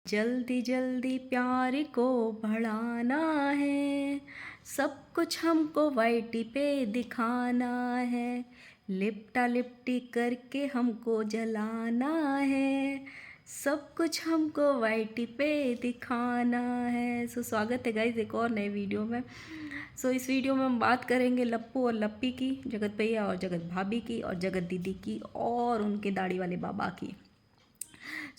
जल्दी जल्दी प्यार को बढ़ाना है, सब कुछ हमको वाईटी पे दिखाना है, लिपटा लिपटी करके हमको जलाना है, सब कुछ हमको वाईटी पे दिखाना है। स्वागत है गाइस एक और नए वीडियो में। इस वीडियो में हम बात करेंगे लप्पू और लप्पी की, जगत भैया और जगत भाभी की, और जगत दीदी की, और उनके दाढ़ी वाले बाबा की।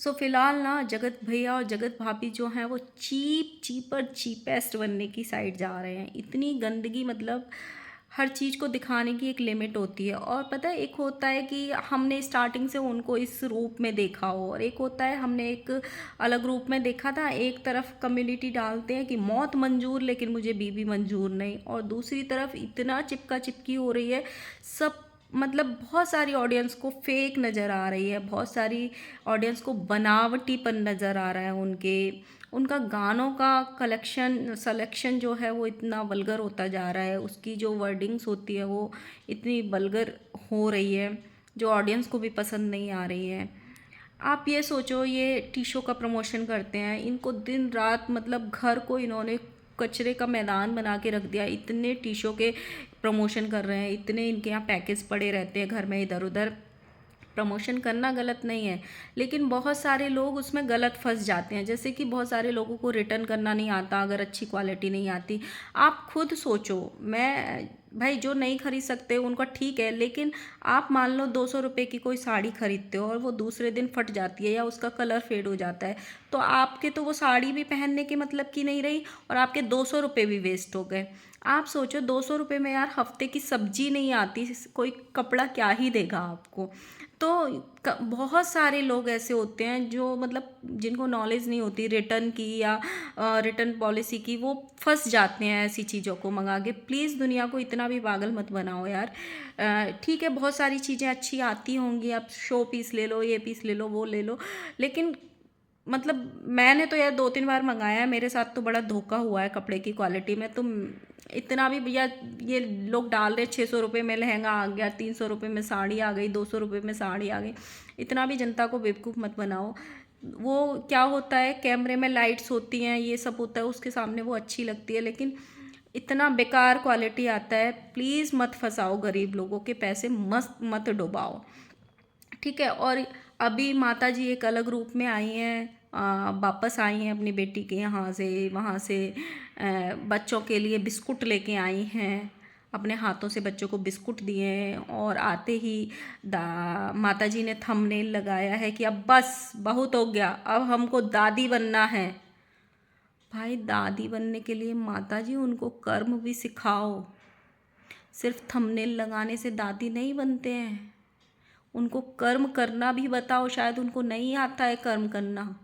फ़िलहाल ना जगत भैया और जगत भाभी जो हैं वो चीपेस्ट बनने की साइड जा रहे हैं। इतनी गंदगी, मतलब हर चीज़ को दिखाने की एक लिमिट होती है। और पता है, एक होता है कि हमने स्टार्टिंग से उनको इस रूप में देखा हो, और एक होता है हमने एक अलग रूप में देखा था। एक तरफ कम्युनिटी डालते हैं कि मौत मंजूर लेकिन मुझे बीबी मंजूर नहीं, और दूसरी तरफ इतना चिपका चिपकी हो रही है सब, मतलब बहुत सारी ऑडियंस को फेक नज़र आ रही है, बहुत सारी ऑडियंस को बनावटीपन नज़र आ रहा है। उनका गानों का सिलेक्शन जो है वो इतना वल्गर होता जा रहा है, उसकी जो वर्डिंग्स होती है वो इतनी वल्गर हो रही है जो ऑडियंस को भी पसंद नहीं आ रही है। आप ये सोचो, ये टीशो का प्रमोशन करते हैं, इनको दिन रात, मतलब घर को इन्होंने कचरे का मैदान बना के रख दिया। इतने टीशो के प्रमोशन कर रहे हैं, इतने इनके यहाँ पैकेज पड़े रहते हैं घर में इधर उधर। प्रमोशन करना गलत नहीं है, लेकिन बहुत सारे लोग उसमें गलत फंस जाते हैं। जैसे कि बहुत सारे लोगों को रिटर्न करना नहीं आता अगर अच्छी क्वालिटी नहीं आती। आप खुद सोचो, मैं भाई जो नहीं खरीद सकते उनका ठीक है, लेकिन आप मान लो 200 रुपये की कोई साड़ी खरीदते हो और वो दूसरे दिन फट जाती है या उसका कलर फेड हो जाता है, तो आपके तो वो साड़ी भी पहनने के मतलब की नहीं रही, और आपके 200 रुपये भी वेस्ट हो गए। आप सोचो 200 रुपये में यार हफ्ते की सब्जी नहीं आती, कोई कपड़ा क्या ही देगा आपको। तो बहुत सारे लोग ऐसे होते हैं जो, मतलब जिनको नॉलेज नहीं होती रिटर्न की या रिटर्न पॉलिसी की, वो फंस जाते हैं ऐसी चीज़ों को मंगा के। प्लीज़ दुनिया को इतना भी पागल मत बनाओ यार। ठीक है, बहुत सारी चीज़ें अच्छी आती होंगी, आप शो पीस ले लो, ये पीस ले लो, वो ले लो, लेकिन मतलब मैंने तो यार 2-3 बार मंगाया है, मेरे साथ तो बड़ा धोखा हुआ है कपड़े की क्वालिटी में। तुम इतना भी भैया, ये लोग डाल रहे 600 रुपये में लहंगा आ गया, 300 रुपये में साड़ी आ गई, 200 रुपये में साड़ी आ गई। इतना भी जनता को बेवकूफ़ मत बनाओ। वो क्या होता है, कैमरे में लाइट्स होती हैं, ये सब होता है, उसके सामने वो अच्छी लगती है, लेकिन इतना बेकार क्वालिटी आता है। प्लीज़ मत फंसाओ गरीब लोगों के पैसे, मत डुबाओ, ठीक है। और अभी माता जी एक अलग रूप में आई हैं, वापस आई हैं अपनी बेटी के यहाँ से, वहाँ से बच्चों के लिए बिस्कुट लेके आई हैं, अपने हाथों से बच्चों को बिस्कुट दिए हैं, और आते ही माता जी ने थंबनेल लगाया है कि अब बस बहुत हो गया, अब हमको दादी बनना है। भाई दादी बनने के लिए माता जी उनको कर्म भी सिखाओ, सिर्फ थंबनेल लगाने से दादी नहीं बनते हैं, उनको कर्म करना भी बताओ। शायद उनको नहीं आता है कर्म करना।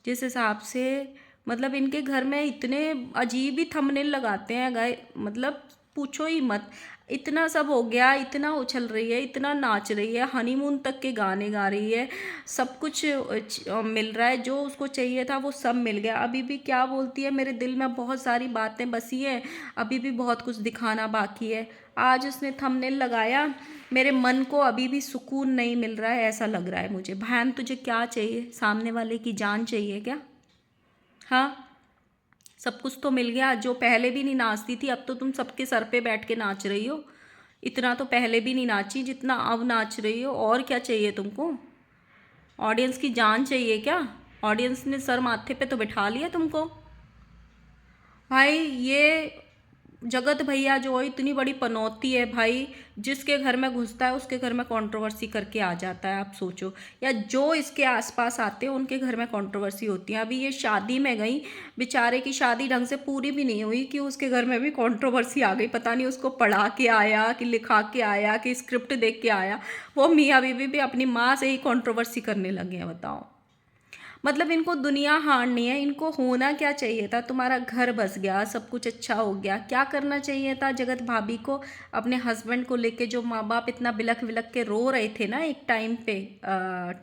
जिस हिसाब से, मतलब इनके घर में इतने अजीब ही थंबनेल लगाते हैं गाय, मतलब पूछो ही मत। इतना सब हो गया, इतना उछल रही है, इतना नाच रही है, हनीमून तक के गाने गा रही है, सब कुछ मिल रहा है, जो उसको चाहिए था वो सब मिल गया। अभी भी क्या बोलती है, मेरे दिल में बहुत सारी बातें बसी हैं, अभी भी बहुत कुछ दिखाना बाकी है। आज उसने थंबनेल लगाया, मेरे मन को अभी भी सुकून नहीं मिल रहा है, ऐसा लग रहा है मुझे। बहन तुझे क्या चाहिए, सामने वाले की जान चाहिए क्या? हाँ, सब कुछ तो मिल गया। जो पहले भी नहीं नाचती थी, अब तो तुम सबके सर पे बैठ के नाच रही हो। इतना तो पहले भी नहीं नाची जितना अब नाच रही हो। और क्या चाहिए तुमको? ऑडियंस की जान चाहिए क्या? ऑडियंस ने सर माथे पे तो बिठा लिया तुमको। भाई ये जगत भैया जो है इतनी बड़ी पनौती है भाई, जिसके घर में घुसता है उसके घर में कंट्रोवर्सी करके आ जाता है। आप सोचो, या जो इसके आसपास आते हैं उनके घर में कंट्रोवर्सी होती है। अभी ये शादी में गई, बेचारे की शादी ढंग से पूरी भी नहीं हुई कि उसके घर में भी कंट्रोवर्सी आ गई। पता नहीं उसको पढ़ा के आया कि लिखा के आया कि स्क्रिप्ट देख के आया, वो मियाँ बीवी भी अपनी माँ से ही कंट्रोवर्सी करने लगे हैं। बताओ, मतलब इनको दुनिया हारनी है। इनको होना क्या चाहिए था, तुम्हारा घर बस गया, सब कुछ अच्छा हो गया, क्या करना चाहिए था जगत भाभी को? अपने हस्बैंड को लेके जो माँ बाप इतना बिलख बिलख के रो रहे थे ना एक टाइम पे,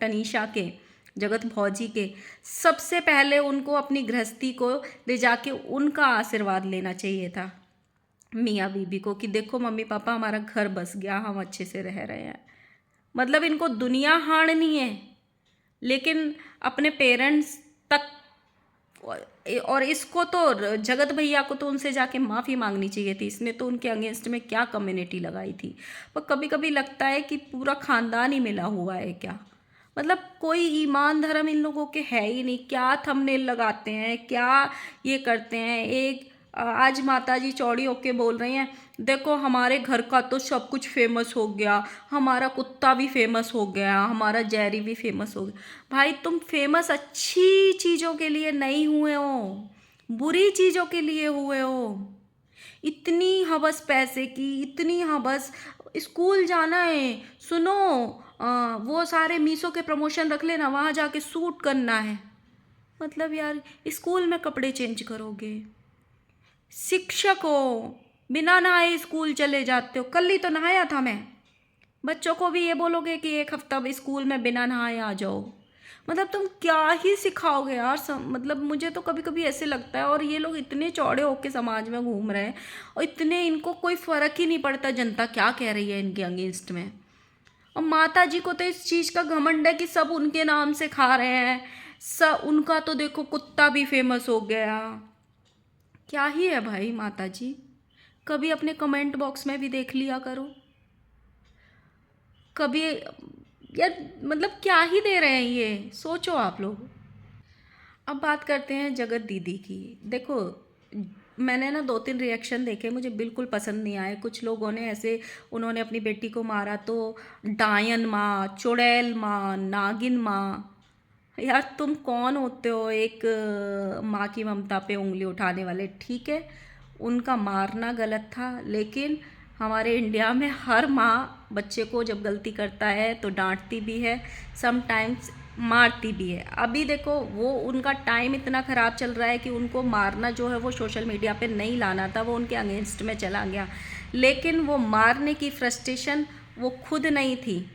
टनीशा के, जगत भौजी के, सबसे पहले उनको अपनी गृहस्थी को ले जाके उनका आशीर्वाद लेना चाहिए था मियाँ बीबी को, कि देखो मम्मी पापा हमारा घर बस गया, हम अच्छे से रह रहे हैं। मतलब इनको दुनिया हारनी है, लेकिन अपने पेरेंट्स तक। और इसको तो जगत भैया को तो उनसे जाके माफ़ी मांगनी चाहिए थी, इसने तो उनके अगेंस्ट में क्या कम्युनिटी लगाई थी। पर कभी कभी लगता है कि पूरा खानदान ही मिला हुआ है क्या, मतलब कोई ईमान धर्म इन लोगों के है ही नहीं। क्या थंबनेल लगाते हैं, क्या ये करते हैं। एक आज माता जी चौड़ी होके बोल रही हैं, देखो हमारे घर का तो सब कुछ फेमस हो गया, हमारा कुत्ता भी फेमस हो गया, हमारा जैरी भी फेमस हो गया। भाई तुम फेमस अच्छी चीज़ों के लिए नहीं हुए हो, बुरी चीज़ों के लिए हुए हो। इतनी हवस पैसे की, इतनी हवस, स्कूल जाना है, सुनो वो सारे मीशो के प्रमोशन रख लेना, वहाँ जाके सूट करना है। मतलब यार स्कूल में कपड़े चेंज करोगे, शिक्षक हो, बिना नहाए स्कूल चले जाते हो। कल ही तो नहाया था मैं। बच्चों को भी ये बोलोगे कि एक हफ्ता स्कूल में बिना नहाए आ जाओ। मतलब तुम क्या ही सिखाओगे यार। मतलब मुझे तो कभी कभी ऐसे लगता है, और ये लोग इतने चौड़े होके समाज में घूम रहे हैं और इतने इनको कोई फर्क ही नहीं पड़ता जनता क्या कह रही है इनके अगेंस्ट में। और माता जी को तो इस चीज़ का घमंड है कि सब उनके नाम से खा रहे हैं, सब उनका तो देखो कुत्ता भी फेमस हो गया। क्या ही है भाई माता जी, कभी अपने कमेंट बॉक्स में भी देख लिया करो कभी यार। मतलब क्या ही दे रहे हैं ये, सोचो आप लोग। अब बात करते हैं जगत दीदी की। देखो मैंने ना 2-3 रिएक्शन देखे, मुझे बिल्कुल पसंद नहीं आए। कुछ लोगों ने ऐसे, उन्होंने अपनी बेटी को मारा तो डायन माँ, चुड़ैल माँ, नागिन माँ। यार तुम कौन होते हो एक माँ की ममता पे उंगली उठाने वाले। ठीक है उनका मारना गलत था, लेकिन हमारे इंडिया में हर माँ बच्चे को जब गलती करता है तो डांटती भी है, समटाइम्स मारती भी है। अभी देखो वो उनका टाइम इतना ख़राब चल रहा है कि उनको मारना जो है वो सोशल मीडिया पे नहीं लाना था, वो उनके अगेंस्ट में चला गया। लेकिन वो मारने की फ्रस्ट्रेशन वो खुद नहीं थी,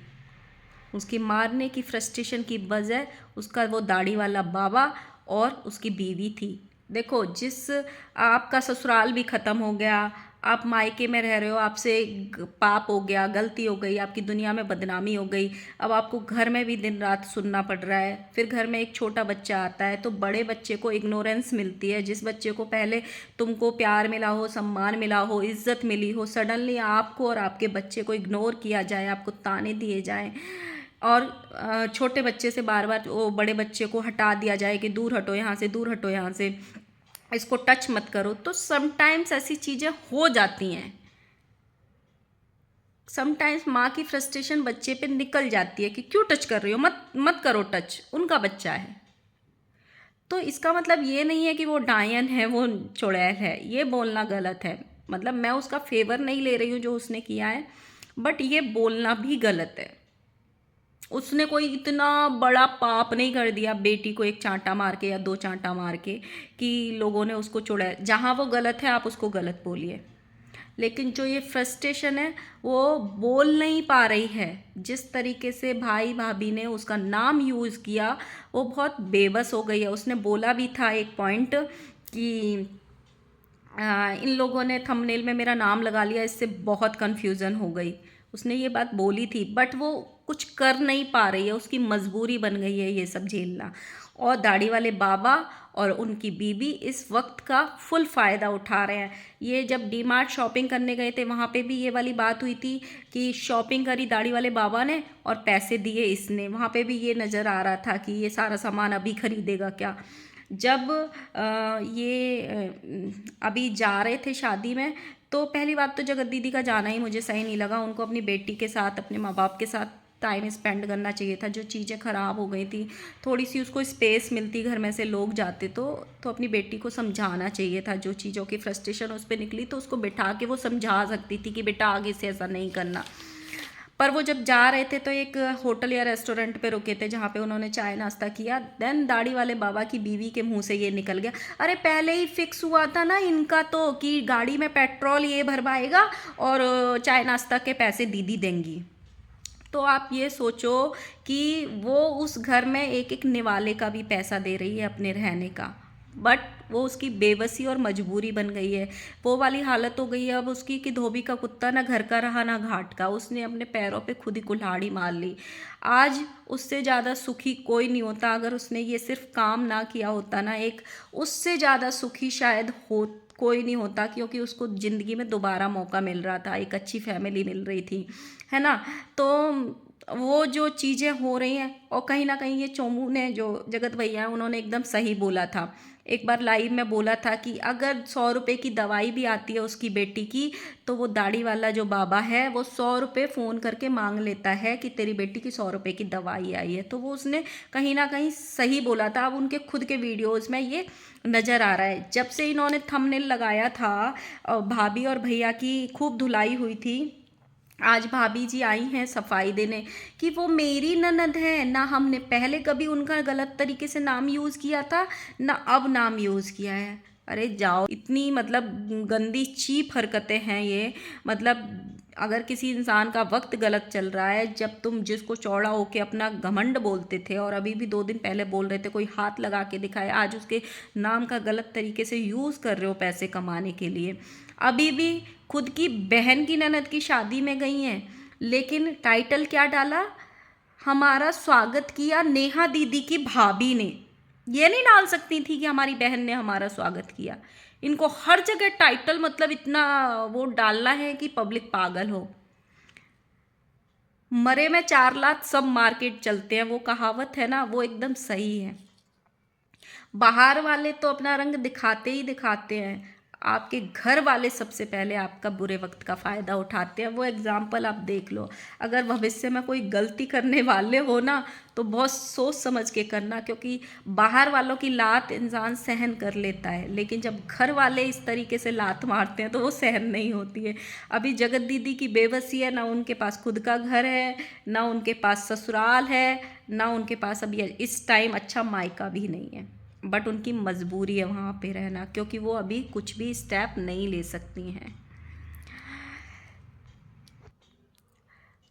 उसकी मारने की फ्रस्ट्रेशन की वजह उसका वो दाढ़ी वाला बाबा और उसकी बीवी थी। देखो जिस, आपका ससुराल भी ख़त्म हो गया, आप मायके में रह रहे हो, आपसे पाप हो गया, गलती हो गई, आपकी दुनिया में बदनामी हो गई। अब आपको घर में भी दिन रात सुनना पड़ रहा है। फिर घर में एक छोटा बच्चा आता है तो बड़े बच्चे को इग्नोरेंस मिलती है। जिस बच्चे को पहले तुमको प्यार मिला हो, सम्मान मिला हो, इज्जत मिली हो, सडनली आपको और आपके बच्चे को इग्नोर किया जाए, आपको ताने दिए जाएँ। और छोटे बच्चे से बार बार वो बड़े बच्चे को हटा दिया जाए कि दूर हटो यहाँ से, दूर हटो यहाँ से, इसको टच मत करो। तो समटाइम्स ऐसी चीज़ें हो जाती हैं। समटाइम्स माँ की फ्रस्ट्रेशन बच्चे पे निकल जाती है कि क्यों टच कर रही हो, मत मत करो टच, उनका बच्चा है। तो इसका मतलब ये नहीं है कि वो डायन है, वो चुड़ैल है, ये बोलना गलत है। मतलब मैं उसका फेवर नहीं ले रही हूँ जो उसने किया है, बट ये बोलना भी गलत है। उसने कोई इतना बड़ा पाप नहीं कर दिया बेटी को एक चांटा मार के या 2 चांटा मार के कि लोगों ने उसको चुड़ा। जहाँ वो गलत है आप उसको गलत बोलिए, लेकिन जो ये फ्रस्ट्रेशन है वो बोल नहीं पा रही है। जिस तरीके से भाई भाभी ने उसका नाम यूज़ किया वो बहुत बेबस हो गई है। उसने बोला भी था एक पॉइंट कि इन लोगों ने थंबनेल में मेरा नाम लगा लिया, इससे बहुत कन्फ्यूज़न हो गई। उसने ये बात बोली थी, बट वो कुछ कर नहीं पा रही है, उसकी मजबूरी बन गई है ये सब झेलना। और दाढ़ी वाले बाबा और उनकी बीवी इस वक्त का फुल फ़ायदा उठा रहे हैं। ये जब डीमार्ट शॉपिंग करने गए थे वहाँ पे भी ये वाली बात हुई थी कि शॉपिंग करी दाढ़ी वाले बाबा ने और पैसे दिए इसने। वहाँ पे भी ये नज़र आ रहा था कि ये सारा सामान अभी खरीदेगा क्या। जब अभी जा रहे थे शादी में, तो पहली बात तो जगत दीदी का जाना ही मुझे सही नहीं लगा। उनको अपनी बेटी के साथ, अपने माँ बाप के साथ टाइम स्पेंड करना चाहिए था। जो चीज़ें ख़राब हो गई थी, थोड़ी सी उसको स्पेस मिलती, घर में से लोग जाते तो अपनी बेटी को समझाना चाहिए था। जो चीज़ों की फ्रस्ट्रेशन उस पर निकली तो उसको बिठा के वो समझा सकती थी कि बेटा आगे से ऐसा नहीं करना। पर वो जब जा रहे थे तो एक होटल या रेस्टोरेंट पे रुके थे जहाँ पे उन्होंने चाय नाश्ता किया। देन दाढ़ी वाले बाबा की बीवी के मुंह से ये निकल गया, अरे पहले ही फिक्स हुआ था ना इनका तो कि गाड़ी में पेट्रोल ये भरवाएगा और चाय नाश्ता के पैसे दीदी देंगी। तो आप ये सोचो कि वो उस घर में एक एक निवाले का भी पैसा दे रही है अपने रहने का। बट वो उसकी बेबसी और मजबूरी बन गई है। वो वाली हालत हो गई है अब उसकी कि धोबी का कुत्ता ना घर का रहा ना घाट का, उसने अपने पैरों पे खुद ही कुल्हाड़ी मार ली। आज उससे ज़्यादा सुखी कोई नहीं होता। अगर उसने ये सिर्फ काम ना किया होता ना, एक उससे ज़्यादा सुखी शायद हो कोई नहीं होता, क्योंकि उसको ज़िंदगी में दोबारा मौका मिल रहा था, एक अच्छी फैमिली मिल रही थी, है ना। तो वो जो चीज़ें हो रही हैं, और कहीं ना कहीं ये चोमू ने, जो जगत भैया हैं, उन्होंने एकदम सही बोला था। एक बार लाइव में बोला था कि अगर 100 रुपये की दवाई भी आती है उसकी बेटी की, तो वो दाढ़ी वाला जो बाबा है वो 100 रुपये फ़ोन करके मांग लेता है कि तेरी बेटी की 100 रुपये की दवाई आई है। तो वो उसने कहीं ना कहीं सही बोला था। अब उनके खुद के वीडियोज़ में ये नज़र आ रहा है। जब से इन्होंने थंबनेल लगाया था, भाभी और भैया की खूब धुलाई हुई थी। आज भाभी जी आई हैं सफाई देने कि वो मेरी ननद है ना, हमने पहले कभी उनका गलत तरीके से नाम यूज़ किया था ना अब नाम यूज़ किया है। अरे जाओ, इतनी मतलब गंदी चीप हरकतें हैं ये। मतलब अगर किसी इंसान का वक्त गलत चल रहा है, जब तुम जिसको चौड़ा होके अपना घमंड बोलते थे और अभी भी 2 दिन पहले बोल रहे थे, कोई हाथ लगा के दिखाए, आज उसके नाम का गलत तरीके से यूज़ कर रहे हो पैसे कमाने के लिए। अभी भी खुद की बहन की ननद की शादी में गई हैं, लेकिन टाइटल क्या डाला, हमारा स्वागत किया नेहा दीदी की भाभी ने। ये नहीं डाल सकती थी कि हमारी बहन ने हमारा स्वागत किया। इनको हर जगह टाइटल मतलब इतना वो डालना है कि पब्लिक पागल हो। मरे में 4 लाख सब मार्केट चलते हैं, वो कहावत है ना, वो एकदम सही है। बाहर वाले तो अपना रंग दिखाते ही दिखाते हैं, आपके घर वाले सबसे पहले आपका बुरे वक्त का फ़ायदा उठाते हैं। वो एग्ज़ाम्पल आप देख लो। अगर भविष्य में कोई गलती करने वाले हो ना, तो बहुत सोच समझ के करना, क्योंकि बाहर वालों की लात इंसान सहन कर लेता है, लेकिन जब घर वाले इस तरीके से लात मारते हैं तो वो सहन नहीं होती है। अभी जगत दीदी की बेबसी है, ना उनके पास खुद का घर है, ना उनके पास ससुराल है, ना उनके पास अभी इस टाइम अच्छा मायका भी नहीं है। बट उनकी मजबूरी है वहाँ पे रहना, क्योंकि वो अभी कुछ भी स्टेप नहीं ले सकती हैं।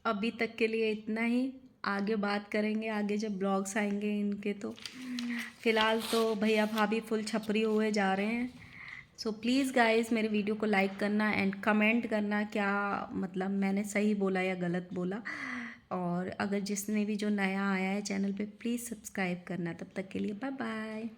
अभी तक के लिए इतना ही। आगे बात करेंगे, आगे जब ब्लॉग्स आएंगे इनके तो। फ़िलहाल तो भैया भाभी फुल छपरी हुए जा रहे हैं। सो प्लीज़ गाइस, मेरे वीडियो को लाइक करना एंड कमेंट करना, क्या मतलब मैंने सही बोला या गलत बोला। और अगर जिसने भी जो नया आया है चैनल पे, प्लीज़ सब्सक्राइब करना। तब तक के लिए बाय बाय।